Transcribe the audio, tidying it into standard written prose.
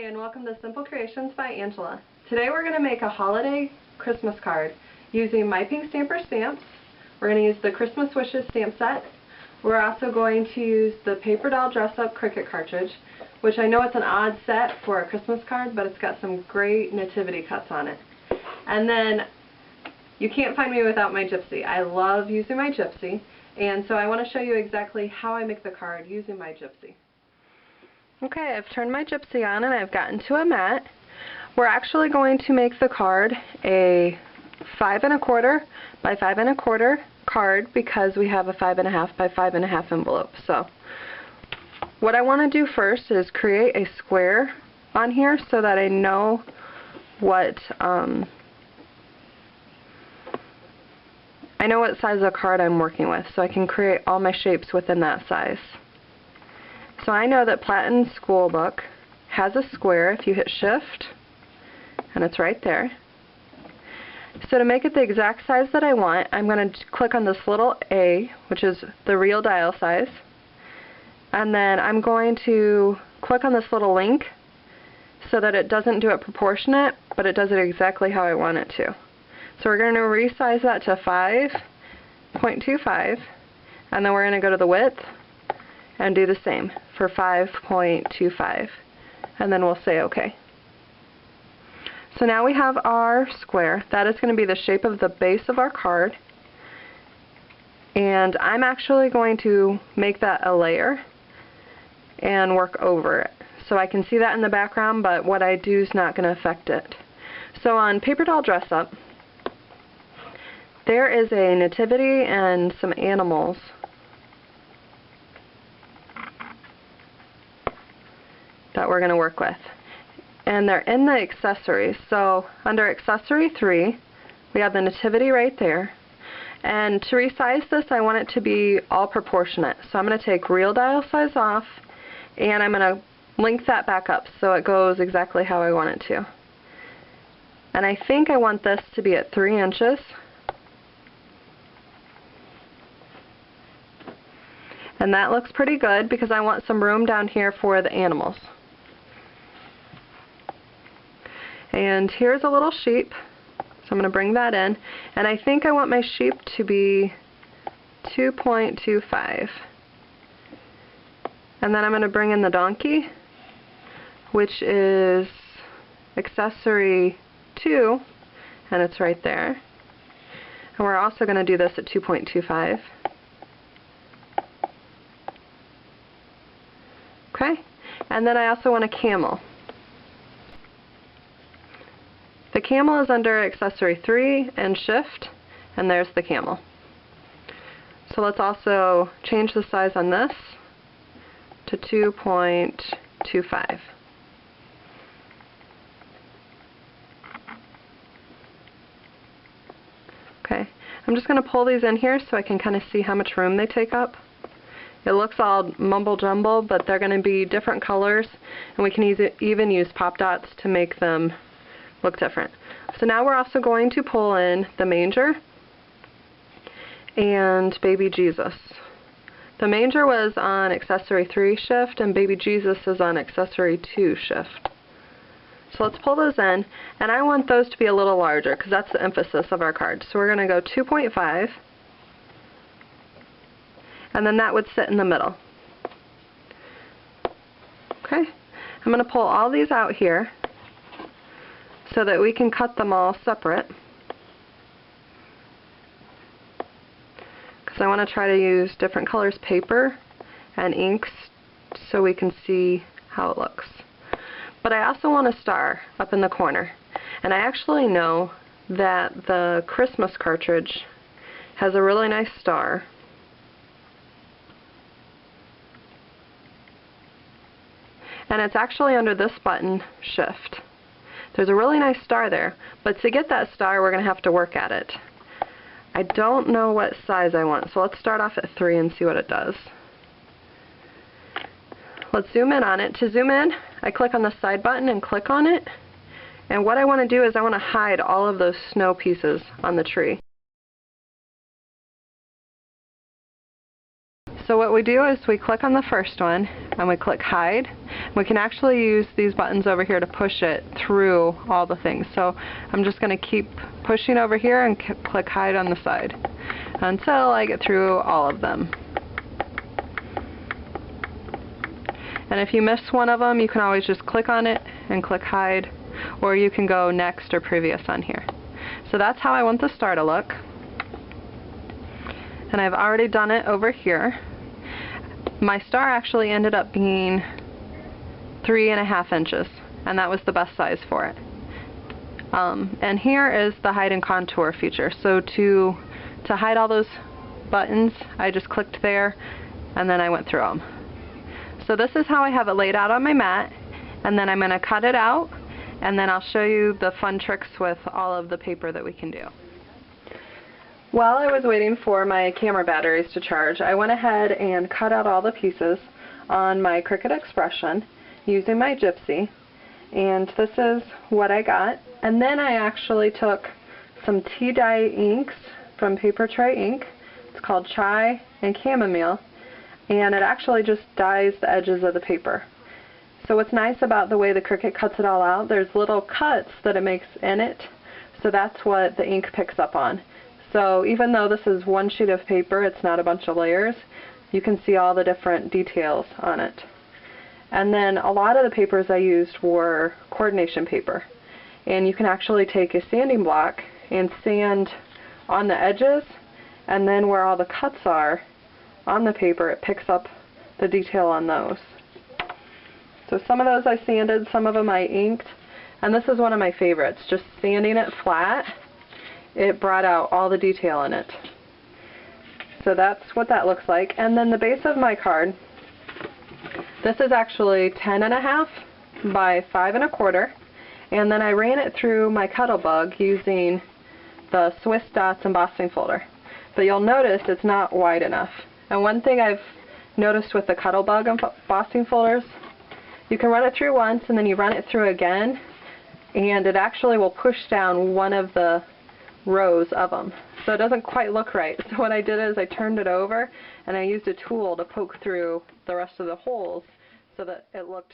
and welcome to Simple Creations by Angela. Today we're going to make a holiday Christmas card using My Pink Stamper stamps. We're going to use the Christmas Wishes stamp set. We're also going to use the Paper Doll Dress Up Cricut cartridge, which I know it's an odd set for a Christmas card, but it's got some great nativity cuts on it. And then you can't find me without my gypsy. I love using my gypsy, and so I want to show you exactly how I make the card using my gypsy. Okay, I've turned my gypsy on and I've gotten to a mat. We're actually going to make the card a 5 1/4 by 5 1/4 card because we have a 5 1/2 by 5 1/2 envelope. So what I want to do first is create a square on here so that I know what size of card I'm working with, so I can create all my shapes within that size. So I know that Platten School Book has a square if you hit Shift, and it's right there. So to make it the exact size that I want, I'm going to click on this little A, which is the real dial size, and then I'm going to click on this little link so that it doesn't do it proportionate, but it does it exactly how I want it to. So we're going to resize that to 5.25, and then we're going to go to the width and do the same for 5.25, and then we'll say OK. So now we have our square. That is going to be the shape of the base of our card, and I'm actually going to make that a layer and work over it. So I can see that in the background, but what I do is not going to affect it. So on Paper Doll Dress Up, there is a nativity and some animals that we're going to work with. And they're in the accessories. So under accessory 3, we have the nativity right there. And to resize this, I want it to be all proportionate. So I'm going to take real dial size off, and I'm going to link that back up so it goes exactly how I want it to. And I think I want this to be at 3 inches. And that looks pretty good because I want some room down here for the animals. And here's a little sheep, so I'm going to bring that in, and I think I want my sheep to be 2.25. And then I'm going to bring in the donkey, which is accessory 2, and it's right there. And we're also going to do this at 2.25. Okay, and then I also want a camel. The camel is under accessory 3 and Shift, and there's the camel. So let's also change the size on this to 2.25. Okay, I'm just going to pull these in here so I can kind of see how much room they take up. It looks all mumble-jumble, but they're going to be different colors, and we can even use pop dots to make them look different. So now we're also going to pull in the manger and baby Jesus. The manger was on accessory 3 Shift, and baby Jesus is on accessory 2 Shift. So let's pull those in, and I want those to be a little larger because that's the emphasis of our card. So we're going to go 2.5, and then that would sit in the middle. Okay, I'm going to pull all these out here so that we can cut them all separate, because I want to try to use different colors paper and inks so we can see how it looks. But I also want a star up in the corner, and I actually know that the Christmas cartridge has a really nice star. And it's actually under this button, Shift. There's a really nice star there, but to get that star we're going to have to work at it. I don't know what size I want, so let's start off at 3 and see what it does. Let's zoom in on it. To zoom in, I click on the side button and click on it, and what I want to do is I want to hide all of those snow pieces on the tree. So what we do is we click on the first one and we click hide. We can actually use these buttons over here to push it through all the things. So I'm just going to keep pushing over here and click hide on the side until I get through all of them. And if you miss one of them, you can always just click on it and click hide, or you can go next or previous on here. So that's how I want the star to look. And I've already done it over here. My star actually ended up being 3.5 inches, and that was the best size for it. And here is the hide and contour feature. So to hide all those buttons, I just clicked there and then I went through them. So this is how I have it laid out on my mat, and then I'm going to cut it out, and then I'll show you the fun tricks with all of the paper that we can do. While I was waiting for my camera batteries to charge, I went ahead and cut out all the pieces on my Cricut Expression using my Gypsy, and this is what I got. And then I actually took some tea dye inks from Paper Tray Ink. It's called Chai and Chamomile, and it actually just dyes the edges of the paper. So what's nice about the way the Cricut cuts it all out, there's little cuts that it makes in it, so that's what the ink picks up on. So even though this is one sheet of paper, it's not a bunch of layers, you can see all the different details on it. And then a lot of the papers I used were coordination paper. And you can actually take a sanding block and sand on the edges, and then where all the cuts are on the paper, it picks up the detail on those. So some of those I sanded, some of them I inked, and this is one of my favorites, just sanding it flat. It brought out all the detail in it. So that's what that looks like. And then the base of my card, this is actually 10.5 by 5.25, and then I ran it through my Cuttlebug using the Swiss Dots embossing folder. But you'll notice it's not wide enough. And one thing I've noticed with the Cuttlebug embossing folders, you can run it through once and then you run it through again, and it actually will push down one of the rows of them. So it doesn't quite look right. So what I did is I turned it over and I used a tool to poke through the rest of the holes so that it looked